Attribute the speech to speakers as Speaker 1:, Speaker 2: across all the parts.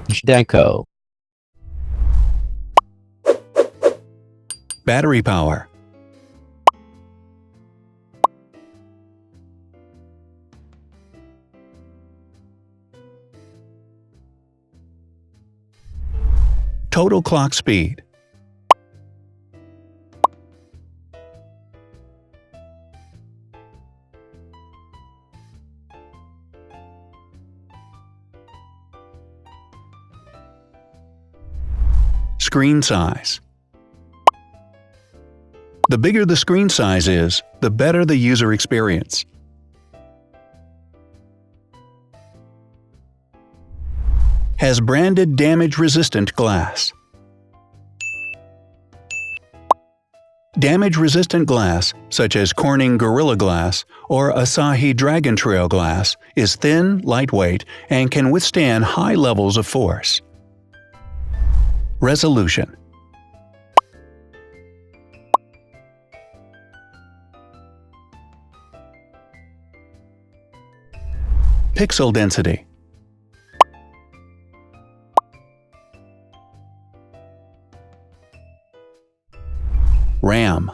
Speaker 1: Zhdanko.
Speaker 2: Battery power. Total clock speed. Screen size. The bigger the screen size is, the better the user experience. Has branded damage-resistant glass. Damage-resistant glass, such as Corning Gorilla Glass or Asahi Dragon Trail glass, is thin, lightweight, and can withstand high levels of force. Resolution. Pixel density. RAM.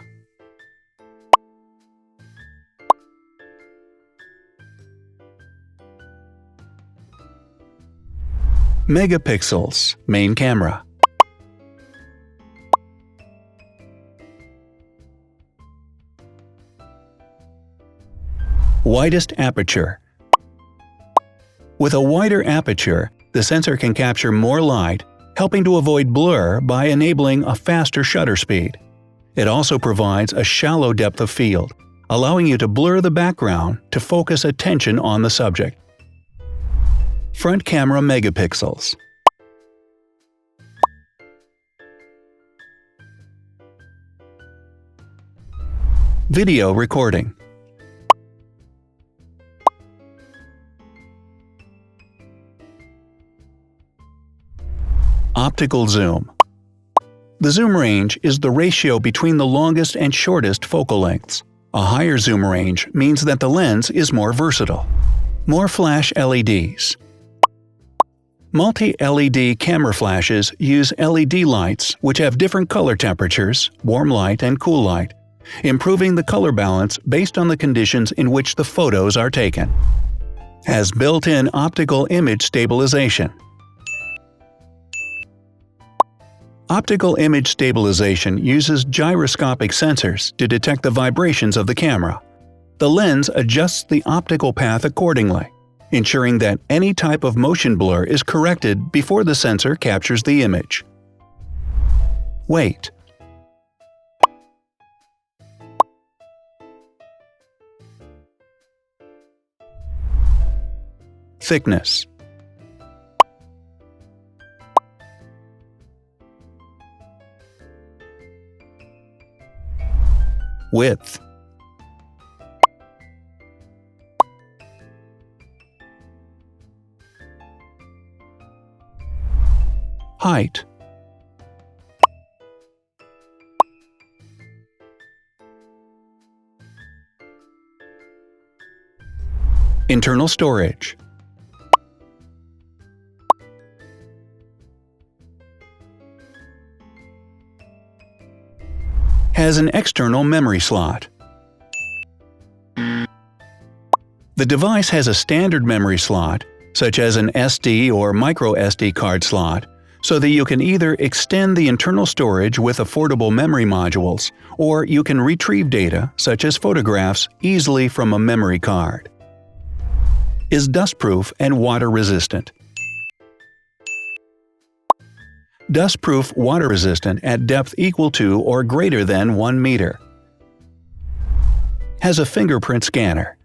Speaker 2: Megapixels, main camera. Widest aperture. With a wider aperture, the sensor can capture more light, helping to avoid blur by enabling a faster shutter speed. It also provides a shallow depth of field, allowing you to blur the background to focus attention on the subject. Front camera megapixels. Video recording. Optical zoom. The zoom range is the ratio between the longest and shortest focal lengths. A higher zoom range means that the lens is more versatile. More flash LEDs. Multi-LED camera flashes use LED lights which have different color temperatures, warm light and cool light, improving the color balance based on the conditions in which the photos are taken. Has built-in optical image stabilization. Optical image stabilization uses gyroscopic sensors to detect the vibrations of the camera. The lens adjusts the optical path accordingly, ensuring that any type of motion blur is corrected before the sensor captures the image. Weight. Thickness. Width. Height. Internal storage. Has an external memory slot. The device has a standard memory slot, such as an SD or micro SD card slot, so that you can either extend the internal storage with affordable memory modules, or you can retrieve data, such as photographs, easily from a memory card. Is dustproof and water-resistant. Dustproof water-resistant at depth equal to or greater than 1 meter. Has a fingerprint scanner.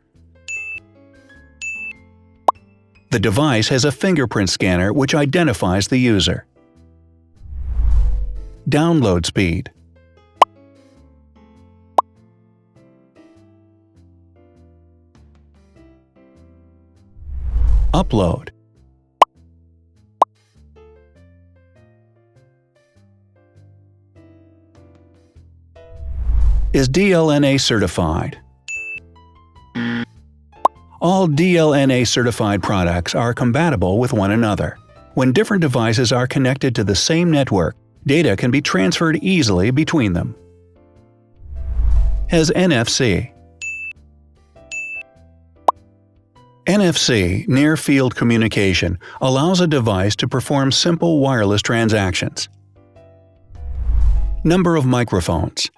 Speaker 2: The device has a fingerprint scanner which identifies the user. Download speed. Upload. Is DLNA certified. All DLNA certified products are compatible with one another. When different devices are connected to the same network, data can be transferred easily between them. Has NFC. NFC, near-field communication, allows a device to perform simple wireless transactions. Number of microphones.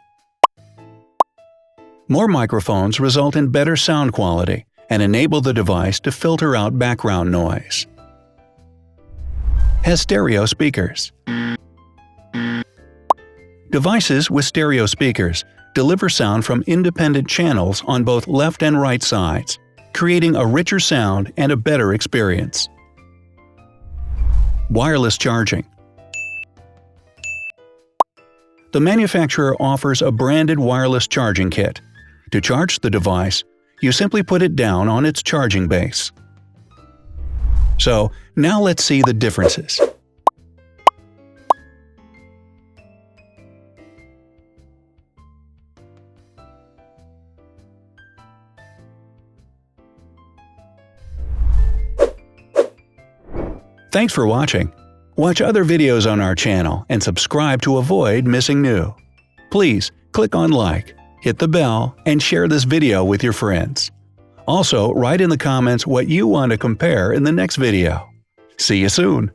Speaker 2: More microphones result in better sound quality and enable the device to filter out background noise. Has stereo speakers. Devices with stereo speakers deliver sound from independent channels on both left and right sides, creating a richer sound and a better experience. Wireless charging. The manufacturer offers a branded wireless charging kit. To charge the device, you simply put it down on its charging base. So, now let's see the differences. Thanks for watching. Watch other videos on our channel and subscribe to avoid missing new. Please click on like, hit the bell, and share this video with your friends. Also, write in the comments what you want to compare in the next video. See you soon!